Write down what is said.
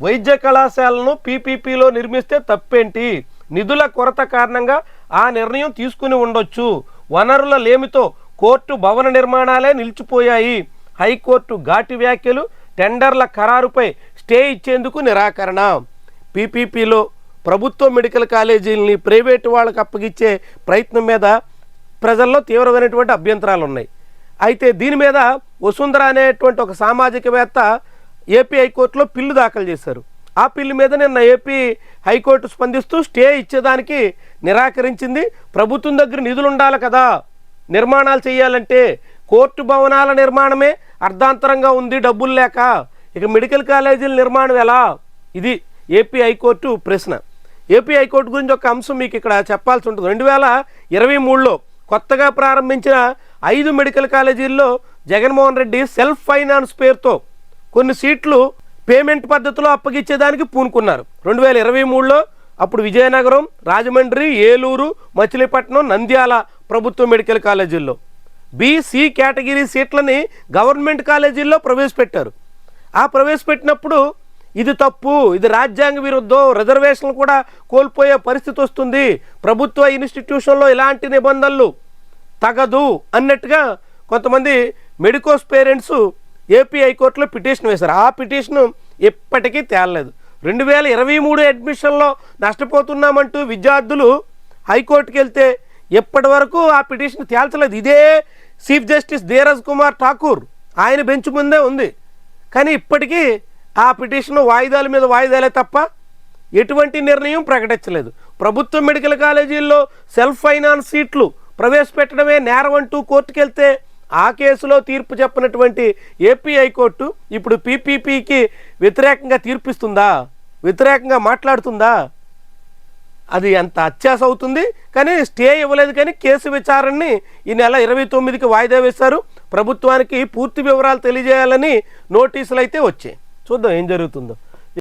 వైద్య కళాశాలను పీపీపీలో నిర్మిస్తే తప్పేంటి? నిధుల కొరత కారణంగా ఆ నిర్ణయం తీసుకుని ఉండొచ్చు. వనరుల లేమితో కోర్టు భవన నిర్మాణాలే నిలిచిపోయాయి. హైకోర్టు ఘాటి వ్యాఖ్యలు. టెండర్ల ఖరారుపై స్టే ఇచ్చేందుకు నిరాకరణ. పీపీపీలో ప్రభుత్వ మెడికల్ కాలేజీలని ప్రైవేటు వాళ్ళకు అప్పగిచ్చే ప్రయత్నం మీద ప్రజల్లో తీవ్రమైనటువంటి అభ్యంతరాలు ఉన్నాయి. అయితే దీని మీద వసుంధర అనేటువంటి ఒక సామాజికవేత్త ఏపీ హైకోర్టులో పిల్లు దాఖలు చేశారు. ఆ పిల్లు మీద నిన్న ఏపీ హైకోర్టు స్పందిస్తూ స్టే ఇచ్చేదానికి నిరాకరించింది. ప్రభుత్వం దగ్గర నిధులు ఉండాలి కదా నిర్మాణాలు చేయాలంటే. కోర్టు భవనాల నిర్మాణమే అర్ధాంతరంగా ఉంది డబ్బులు లేక. ఇక మెడికల్ కాలేజీల నిర్మాణం ఎలా? ఇది ఏపీ హైకోర్టు ప్రశ్న. ఏపీ హైకోర్టు గురించి ఒక అంశం మీకు ఇక్కడ చెప్పాల్సి ఉంటుంది. 2023లో కొత్తగా ప్రారంభించిన 5 మెడికల్ కాలేజీల్లో జగన్మోహన్ రెడ్డి సెల్ఫ్ ఫైనాన్స్ పేరుతో కొన్ని సీట్లు పేమెంట్ పద్ధతిలో అప్పగించేదానికి పూనుకున్నారు. 2023లో అప్పుడు విజయనగరం, రాజమండ్రి, ఏలూరు, మచిలీపట్నం, నంద్యాల ప్రభుత్వ మెడికల్ కాలేజీల్లో బి-సి కేటగిరీ సీట్లని గవర్నమెంట్ కాలేజీల్లో ప్రవేశపెట్టారు. ఆ ప్రవేశపెట్టినప్పుడు ఇది తప్పు, ఇది రాజ్యాంగ విరుద్ధం, రిజర్వేషన్లు కూడా కోల్పోయే పరిస్థితి వస్తుంది, ప్రభుత్వ ఇన్స్టిట్యూషన్లో ఇలాంటి నిబంధనలు తగదు అన్నట్టుగా కొంతమంది మెడికోస్ పేరెంట్స్ ఏపీ హైకోర్టులో పిటిషన్ వేశారు. ఆ పిటిషన్ ఎప్పటికీ తేలలేదు. 2023 అడ్మిషన్లో నష్టపోతున్నామంటూ విద్యార్థులు హైకోర్టుకి వెళ్తే ఎప్పటి వరకు ఆ పిటిషన్ తేల్చలేదు. ఇదే చీఫ్ జస్టిస్ ధీరజ్ కుమార్ ఠాకూర్ ఆయన బెంచ్ ముందే ఉంది. కానీ ఇప్పటికీ ఆ పిటిషన్ వాయిదాల మీద వాయిదాలే తప్ప ఎటువంటి నిర్ణయం ప్రకటించలేదు. ప్రభుత్వ మెడికల్ కాలేజీల్లో సెల్ఫ్ ఫైనాన్స్ సీట్లు ప్రవేశపెట్టడమే నేరం అంటూ కోర్టుకు వెళ్తే ఆ కేసులో తీర్పు చెప్పినటువంటి ఏపీ హైకోర్టు ఇప్పుడు పీపీపీకి వ్యతిరేకంగా తీర్పిస్తుందా? వ్యతిరేకంగా మాట్లాడుతుందా? అది ఎంత అత్యాశ అవుతుంది. కానీ స్టే ఇవ్వలేదు. కానీ కేసు విచారణని ఈ నెల 29కి వాయిదా వేశారు. ప్రభుత్వానికి పూర్తి వివరాలు తెలియజేయాలని నోటీసులు అయితే వచ్చాయి. చూద్దాం ఏం జరుగుతుందో.